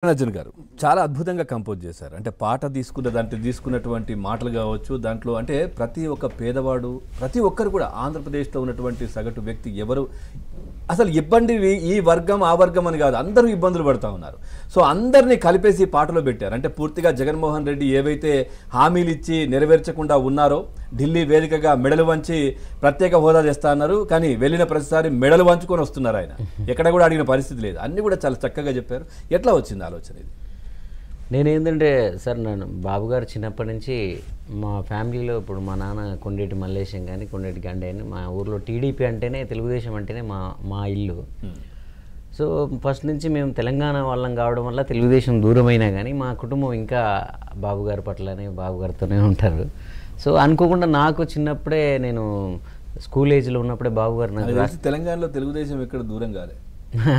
అర్జున్ గారు చాలా అద్భుతంగా కంపోజ్ చేశారు. అంటే పాట తీసుకున్నటువంటి మాటలు కావచ్చు, దాంట్లో అంటే ప్రతి ఒక్క పేదవాడు, ప్రతి ఒక్కరు కూడా ఆంధ్రప్రదేశ్లో ఉన్నటువంటి సగటు వ్యక్తి ఎవరు అసలు ఇబ్బంది ఈ వర్గం ఆ వర్గం అని కాదు, అందరూ ఇబ్బందులు పడుతూ ఉన్నారు. సో అందరినీ కలిపేసి పాటలో పెట్టారు. అంటే పూర్తిగా జగన్మోహన్ రెడ్డి ఏవైతే హామీలు ఇచ్చి నెరవేర్చకుండా ఉన్నారో, ఢిల్లీ వేదికగా మెడలు వంచి ప్రత్యేక హోదా తెస్తా అన్నారు, కానీ వెళ్ళిన ప్రతిసారి మెడలు వంచుకొని వస్తున్నారు. ఆయన ఎక్కడ కూడా అడిగిన పరిస్థితి లేదు. అన్నీ కూడా చాలా చక్కగా చెప్పారు. ఎట్లా వచ్చింది ఆలోచన ఇది? నేనేంటంటే సార్, నన్ను బాబు గారు చిన్నప్పటి నుంచి మా ఫ్యామిలీలో, ఇప్పుడు మా నాన్న కొండేటి మల్లేశం కానీ కొండేటి గండే అని, మా ఊర్లో టీడీపీ అంటేనే, తెలుగుదేశం అంటేనే మా ఇల్లు. సో ఫస్ట్ నుంచి మేము తెలంగాణ వాళ్ళం కావడం వల్ల తెలుగుదేశం దూరమైనా కానీ మా కుటుంబం ఇంకా బాబు గారి పట్లనే, బాబు గారితోనే ఉంటారు. సో అనుకోకుండా నాకు చిన్నప్పుడే, నేను స్కూల్ ఏజ్లో ఉన్నప్పుడే బాబు గారు నాకు తెలంగాణలో తెలుగుదేశం ఎక్కడ దూరం కాలే.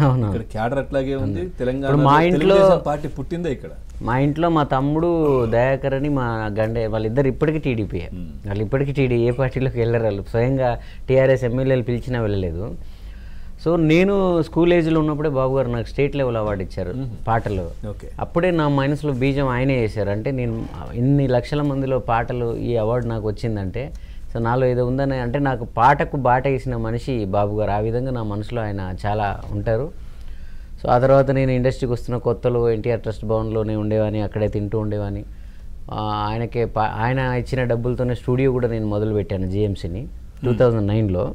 అవును, ఇక్కడ క్యాడర్ అట్లాగే ఉంది. తెలంగాణ మా ఇంట్లో పార్టీ పుట్టిందే ఇక్కడ. మా ఇంట్లో మా తమ్ముడు దయాకర్ అని, మా గండే, వాళ్ళిద్దరు ఇప్పటికీ టీడీపీ. వాళ్ళు ఇప్పటికీ ఏ పార్టీలోకి వెళ్ళరు. వాళ్ళు స్వయంగా టీఆర్ఎస్ ఎమ్మెల్యేలు పిలిచినా వెళ్ళలేదు. సో నేను స్కూల్ ఏజ్లో ఉన్నప్పుడే బాబు గారు నాకు స్టేట్ లెవెల్ అవార్డు ఇచ్చారు పాటలు. అప్పుడే నా మనసులో బీజం ఆయనే వేశారు. అంటే నేను ఇన్ని లక్షల మందిలో పాటలు, ఈ అవార్డు నాకు వచ్చిందంటే సో నాలో ఏదో ఉందని, అంటే నాకు పాటకు బాట వేసిన మనిషి బాబు గారు. ఆ విధంగా నా మనసులో ఆయన చాలా ఉంటారు. సో ఆ తర్వాత నేను ఇండస్ట్రీకి వస్తున్న కొత్తలో ఎన్టీఆర్ ట్రస్ట్ భవన్లోనే ఉండేవాని, అక్కడే తింటూ ఉండేవాని. ఆయన ఇచ్చిన డబ్బులతోనే స్టూడియో కూడా నేను మొదలుపెట్టాను, జిఎంసీని 2009లో.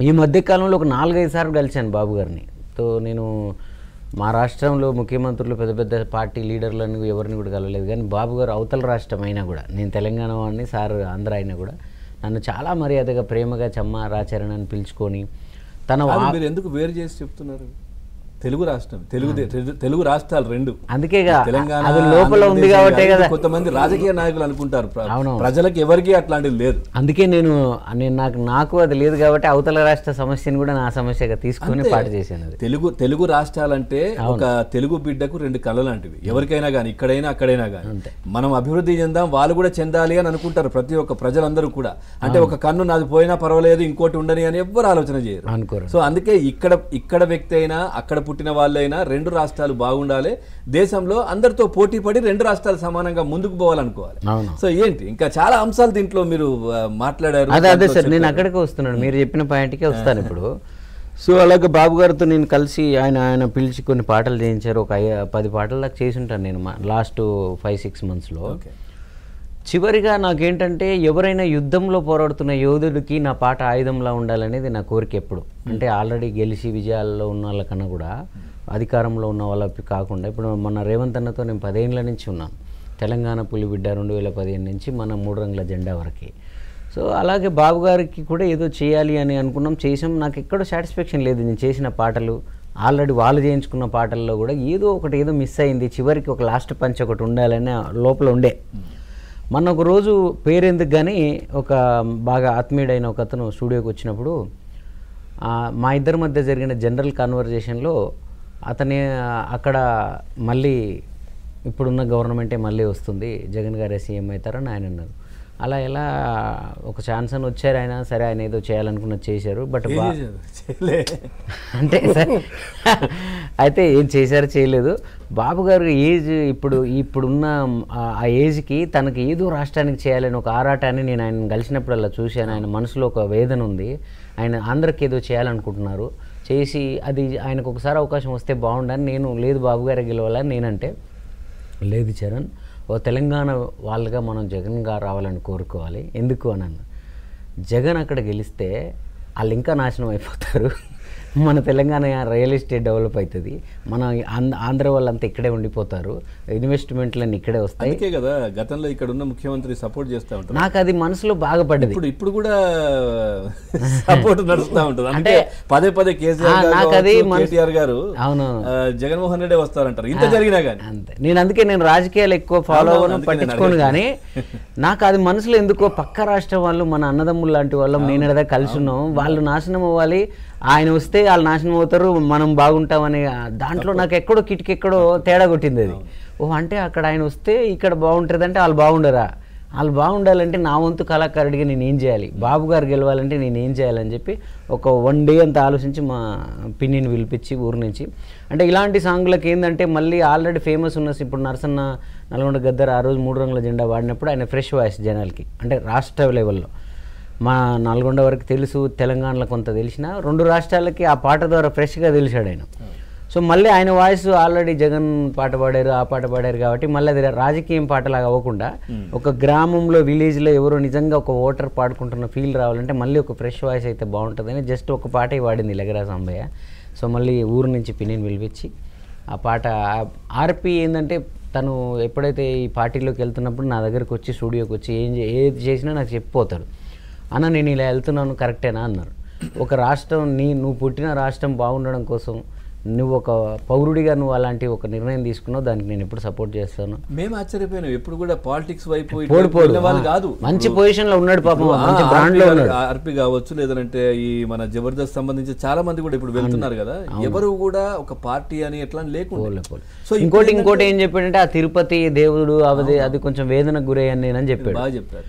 ఈ మధ్యకాలంలో ఒక 4-5 సార్లు కలిశాను బాబు గారిని. సో నేను మా రాష్ట్రంలో ముఖ్యమంత్రులు, పెద్ద పెద్ద పార్టీ లీడర్లను ఎవరిని కూడా కలవలేదు. కానీ బాబు గారు అవతల రాష్ట్రం అయినా కూడా, నేను తెలంగాణ వాడిని, సార్ ఆంధ్ర అయినా కూడా నన్ను చాలా మర్యాదగా, ప్రేమగా చెమ్మ రాచరణ్ అని పిలుచుకొని మీరు ఎందుకు వేరు చేసి చెప్తున్నారు? తెలుగు రాష్ట్రం, తెలుగు రాష్ట్రాలు రెండు. అందుకే తెలంగాణ లోపల ఉంది కాబట్టి కదా కొంతమంది రాజకీయ నాయకులు అనుకుంటారు. ప్రజలకు ఎవరికి అట్లాంటిది లేదు. అందుకే నేను నాకు అది లేదు కాబట్టి అవతల రాష్ట్ర సమస్యను కూడా నా సమస్యగా తీసుకొని పాట చేశాను. తెలుగు రాష్ట్రాలంటే ఒక తెలుగు బిడ్డకు 2 కళ లాంటివి. ఎవరికైనా కానీ, ఇక్కడైనా అక్కడైనా కానీ మనం అభివృద్ధి చెందాం, వాళ్ళు కూడా చెందాలి అని అనుకుంటారు ప్రతి ఒక్క ప్రజలందరూ కూడా. అంటే ఒక కన్ను నాది పోయినా పర్వాలేదు, ఇంకోటి ఉండని అని ఎవ్వరు ఆలోచన చేయరు, అనుకోరు. సో అందుకే ఇక్కడ వ్యక్తి అయినా, అక్కడ పుట్టిన వాళ్ళైనా 2 రాష్ట్రాలు బాగుండాలి, దేశంలో అందరితో పోటీ పడి 2 రాష్ట్రాలు సమానంగా ముందుకు పోవాలనుకోవాలి. సో ఏంటి ఇంకా చాలా అంశాలు దీంట్లో మీరు మాట్లాడారు. అదే సార్, నేను అక్కడికే వస్తున్నాను, మీరు చెప్పిన పాయింట్కే వస్తాను ఇప్పుడు. సో అలాగే బాబు గారితో నేను కలిసి ఆయన పిలిచి కొన్ని పాటలు చేయించారు. ఒక 10 పాటల దాకా చేసి ఉంటాను నేను లాస్ట్ 5-6 మంత్స్లో. చివరిగా నాకేంటంటే, ఎవరైనా యుద్ధంలో పోరాడుతున్న యోధుడికి నా పాట ఆయుధంలా ఉండాలనేది నా కోరిక ఎప్పుడు. అంటే ఆల్రెడీ గెలిచి విజయాల్లో ఉన్న వాళ్ళకన్నా కూడా అధికారంలో ఉన్న వాళ్ళకి కాకుండా, ఇప్పుడు మన రేవంత్ అన్నతో నేను 10 ఏళ్ళ నుంచి ఉన్నాను. తెలంగాణ పులిబిడ్డ 2015 నుంచి మన 3 రంగుల జెండా వరకు. సో అలాగే బాబు గారికి కూడా ఏదో చేయాలి అని అనుకున్నాం, చేసాం. నాకు ఎక్కడో సాటిస్ఫాక్షన్ లేదు. నేను చేసిన పాటలు, ఆల్రెడీ వాళ్ళు చేయించుకున్న పాటల్లో కూడా ఏదో మిస్ అయింది. చివరికి ఒక లాస్ట్ పంచ్ ఒకటి ఉండాలని లోపల ఉండే. మొన్న ఒక రోజు పేరెందుకు కానీ ఒక బాగా ఆత్మీయుడైన ఒక అతను స్టూడియోకి వచ్చినప్పుడు, మా ఇద్దరి మధ్య జరిగిన జనరల్ కాన్వర్జేషన్లో అతనే అక్కడ మళ్ళీ ఇప్పుడున్న గవర్నమెంటే మళ్ళీ వస్తుంది, జగన్ గారే సీఎం అవుతారని ఆయన అన్నారు. అలా ఎలా ఒక ఛాన్స్ అని వచ్చారు ఆయన. సరే, ఆయన ఏదో చేయాలనుకున్నది చేశారు. బట్ అంటే సరే అయితే ఏం చేశారు చేయలేదు. బాబు గారు ఏజ్ ఇప్పుడున్న ఆ ఏజ్కి తనకి ఏదో రాష్ట్రానికి చేయాలని ఒక ఆరాటాన్ని నేను ఆయన కలిసినప్పుడల్లా చూశాను. ఆయన మనసులో ఒక వేదన ఉంది. ఆయన ఆంధ్రకి ఏదో చేయాలనుకుంటున్నారు. చేసి అది ఆయనకు ఒకసారి అవకాశం వస్తే బాగుండని నేను, లేదు బాబు గారే గెలవాలని నేనంటే, లేదు చరణ్, ఓ తెలంగాణ వాళ్ళుగా మనం జగన్ గారు రావాలని కోరుకోవాలి. ఎందుకు అని అన్న, జగన్ అక్కడ గెలిస్తే వాళ్ళు ఇంకా నాశనం అయిపోతారు. మన తెలంగాణ రియల్ ఎస్టేట్ డెవలప్ అవుతుంది. మన ఆంధ్ర వాళ్ళంతా ఇక్కడే ఉండిపోతారు, ఇన్వెస్ట్మెంట్లన్నీ ఇక్కడే వస్తాయి. అందుకే కదా గతంలో ఇక్కడ ఉన్న ముఖ్యమంత్రి సపోర్ట్ చేస్తూ ఉంటారు. నాకు అది మనసులో బాగా పడ్డది. ఇప్పుడు కూడా సపోర్ట్ నడుస్తూ ఉంటుంది. అంటే పదే కేసీఆర్ గారు, అవును, జగన్మోహన్ రెడ్డి వస్తారంటారు, ఇంత జరిగినా కానీ. అంతే. అందుకే నేను రాజకీయాలు ఎక్కువ ఫాలో అవ్వను, పట్టించుకోను. కానీ నాకు అది మనసులో ఎందుకో, పక్క రాష్ట్రం వాళ్ళు మన అన్నదమ్ములు లాంటి వాళ్ళం, నేను ఎడదా కలిసి ఉన్నాం, వాళ్ళు నాశనం అవ్వాలి, ఆయన వస్తే వాళ్ళు నాశనం అవుతారు, మనం బాగుంటామని దాంట్లో నాకు ఎక్కడో కిటికెక్కడో తేడా కొట్టింది అది. అంటే అక్కడ ఆయన వస్తే ఇక్కడ బాగుంటుంది అంటే వాళ్ళు బాగుండరా, వాళ్ళు బాగుండాలంటే నా వంతు కళాకారుడిగా నేను ఏం చేయాలి, బాబు గారు గెలవాలంటే నేను ఏం చేయాలని చెప్పి ఒక 1 డే అంతా ఆలోచించి మా పిన్నిని పిలిపించి ఊరు నుంచి, అంటే ఇలాంటి సాంగ్లకు ఏంటంటే మళ్ళీ ఆల్రెడీ ఫేమస్ ఉన్న ఇప్పుడు నరసన్న నల్గొండ గద్దర్ ఆ రోజు 3 రంగుల జెండా వాడినప్పుడు ఆయన ఫ్రెష్ వాయిస్ జనాలకి, అంటే రాష్ట్ర లెవెల్లో మా నల్గొండ వరకు తెలుసు, తెలంగాణలో కొంత తెలిసిన 2 రాష్ట్రాలకి ఆ పాట ద్వారా ఫ్రెష్గా తెలిసాడు ఆయన. సో మళ్ళీ ఆయన వాయిస్ ఆల్రెడీ జగన్ పాట పాడారు, ఆ పాట పాడారు కాబట్టి మళ్ళీ అది రాజకీయం పాటలాగా అవ్వకుండా ఒక గ్రామంలో విలేజ్లో ఎవరో నిజంగా ఒక ఓటర్ పాడుకుంటున్న ఫీల్ రావాలంటే మళ్ళీ ఒక ఫ్రెష్ వాయిస్ అయితే బాగుంటుందని జస్ట్ ఒక పాటే వాడింది లెగరా సాంబయ్య. సో మళ్ళీ ఊరు నుంచి పిన్నిని పిలిపించి ఆ పాట ఆర్పి ఏంటంటే తను ఎప్పుడైతే ఈ పార్టీలోకి వెళ్తున్నప్పుడు నా దగ్గరకు వచ్చి స్టూడియోకి వచ్చి ఏది చేసినా నాకు చెప్పిపోతాడు, అన్న నేను ఇలా వెళ్తున్నాను కరెక్టేనా అన్నారు. ఒక రాష్ట్రం నువ్వు పుట్టిన రాష్ట్రం బాగుండడం కోసం నువ్వు ఒక పౌరుడిగా నువ్వు అలాంటి ఒక నిర్ణయం తీసుకున్నావు, దానికి నేను ఎప్పుడు సపోర్ట్ చేస్తాను. మేము ఆశ్చర్యపోయినాం, ఎప్పుడు కూడా పాలిటిక్స్ వైపు వాళ్ళు కాదు, మంచి పొజిషన్ లో ఉన్నాడు పాపం, మంచి బ్రాండ్ లో ఉన్నాడు. ఆర్పి కావచ్చు, లేదంటే ఈ మన జబర్దస్త్ సంబంధించి చాలా మంది కూడా ఇప్పుడు వెళ్తున్నారు కదా, ఎవరు కూడా ఒక పార్టీ అని ఎట్లా లేకుండా. సో ఇంకోటి ఏం చెప్పాడంటే ఆ తిరుపతి దేవుడు అది కొంచెం వేదనకు గురయ్యాను నేనని చెప్పాడు. బాగా చెప్పాడు.